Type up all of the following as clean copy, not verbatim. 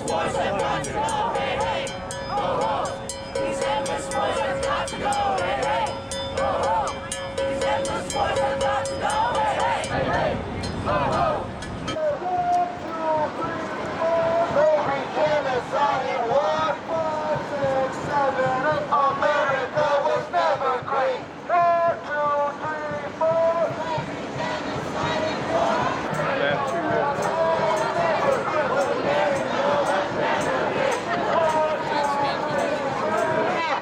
wars have got to go, hey, hey, ho, ho. These endless wars have got to go, hey, hey, ho, ho. These endless wars have got to go, hey, hey, hey, hey, ho, ho. Genocide in 1, 4, 6, 7, 8. America was never great. 1, 2, 3, 4. Genocide in 1.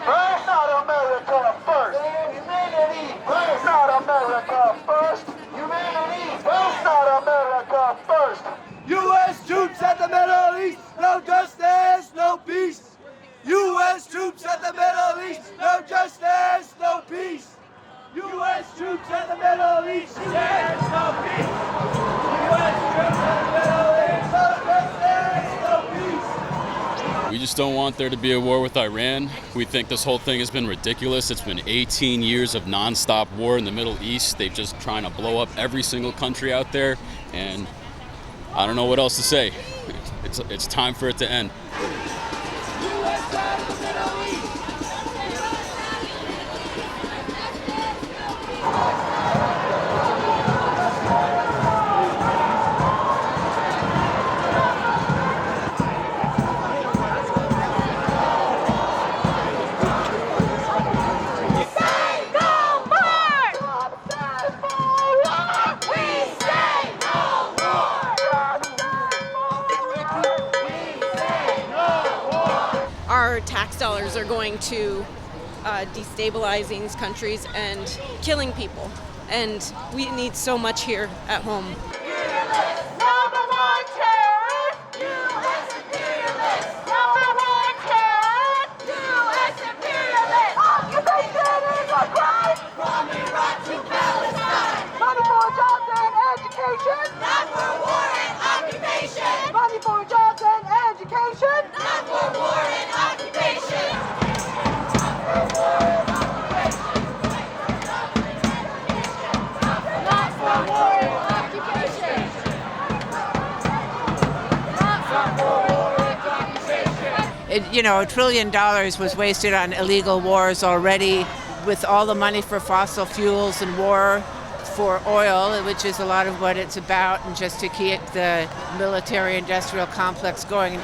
First, not America first. Humanity first, not America first. Humanity first, not America first. U.S. troops at the Middle East, no justice, no peace. U.S. troops at the Middle East, no justice, no peace. U.S. troops at the Middle East, yes, no peace. U.S. troops at the Middle East, no justice, no peace. We just don't want there to be a war with Iran. We think this whole thing has been ridiculous. It's been 18 years of nonstop war in the Middle East. They're just trying to blow up every single country out there, and I don't know what else to say. It's time for it to end. Our tax dollars are going to destabilizing these countries and killing people. And we need so much here at home. Number one terrorist, U.S. imperialist. Number one terrorist, U.S. imperialist. Occupation is a crime. From Iraq to Palestine. Money for jobs and education. Not for war and occupation. Money for jobs and education. Not for war and occupation. Not for war and occupation. Not for war and occupation. Not for war and occupation. $1 trillion was wasted on illegal wars already, with all the money for fossil fuels and war for oil, which is a lot of what it's about, and just to keep the military-industrial complex going.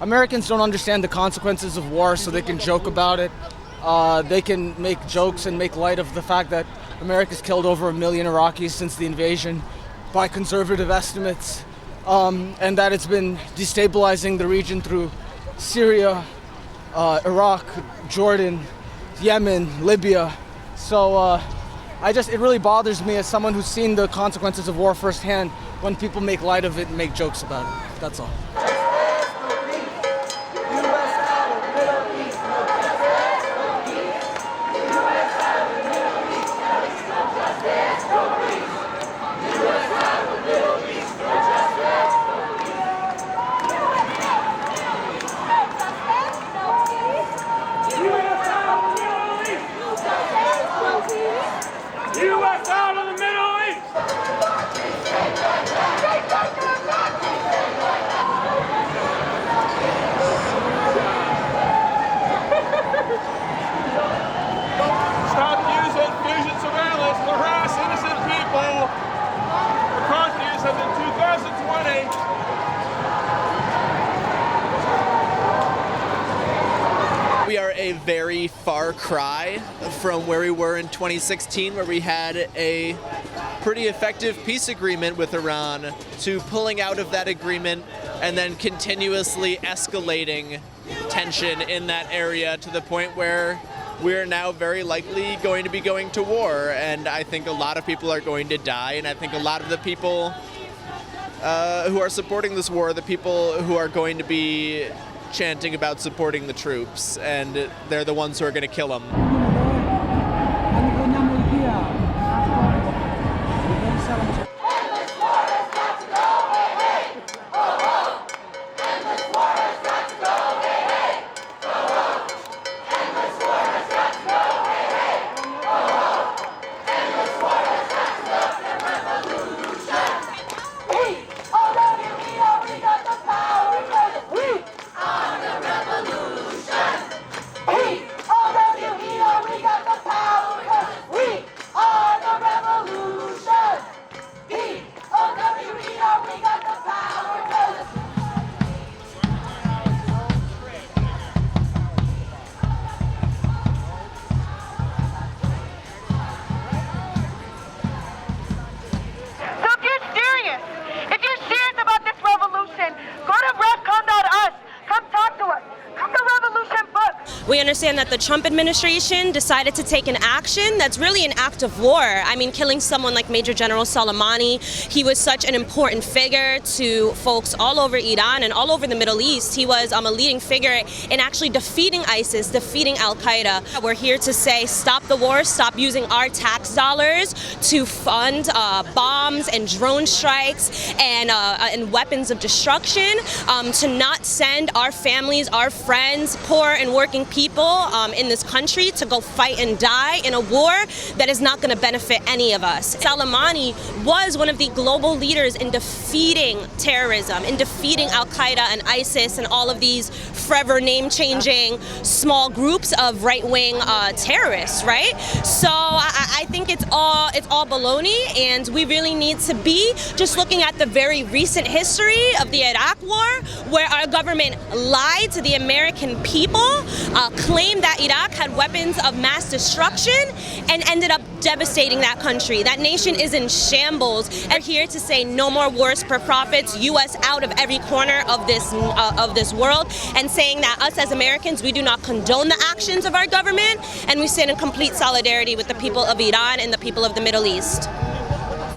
Americans don't understand the consequences of war, so they can joke about it. They can make jokes and make light of the fact that America's killed over 1 million Iraqis since the invasion by conservative estimates, and that it's been destabilizing the region through Syria, Iraq, Jordan, Yemen, Libya. So it really bothers me as someone who's seen the consequences of war firsthand when people make light of it and make jokes about it. That's all. U.S. out of the Middle East! Stop using fusion surveillance to harass innocent people. McCarthyism in 2020. We are a very far cry from where we were in 2016, where we had a pretty effective peace agreement with Iran, to pulling out of that agreement and then continuously escalating tension in that area to the point where we're now very likely going to be going to war. And I think a lot of people are going to die, and I think a lot of the people who are supporting this war are the people who are going to be chanting about supporting the troops, and they're the ones who are going to kill them. We understand that the Trump administration decided to take an action that's really an act of war. I mean, killing someone like Major General Soleimani, he was such an important figure to folks all over Iran and all over the Middle East. He was a leading figure in actually defeating ISIS, defeating Al-Qaeda. We're here to say stop the war, stop using our tax dollars to fund bombs and drone strikes and weapons of destruction, to not send our families, our friends, poor and working people in this country to go fight and die in a war that is not going to benefit any of us. Soleimani was one of the global leaders in defeating terrorism, in defeating Al-Qaeda and ISIS and all of these forever name-changing small groups of right-wing terrorists, right? So I think it's all baloney, and we really need to be just looking at the very recent history of the Iraq War, where our government lied to the American people, claimed that Iraq had weapons of mass destruction, and ended up devastating that country. That nation is in shambles. And we're here to say no more wars for profits, U.S. out of every corner of this world, and saying that us as Americans, we do not condone the actions of our government, and we stand in complete solidarity with the people of Iran and the people of the Middle East.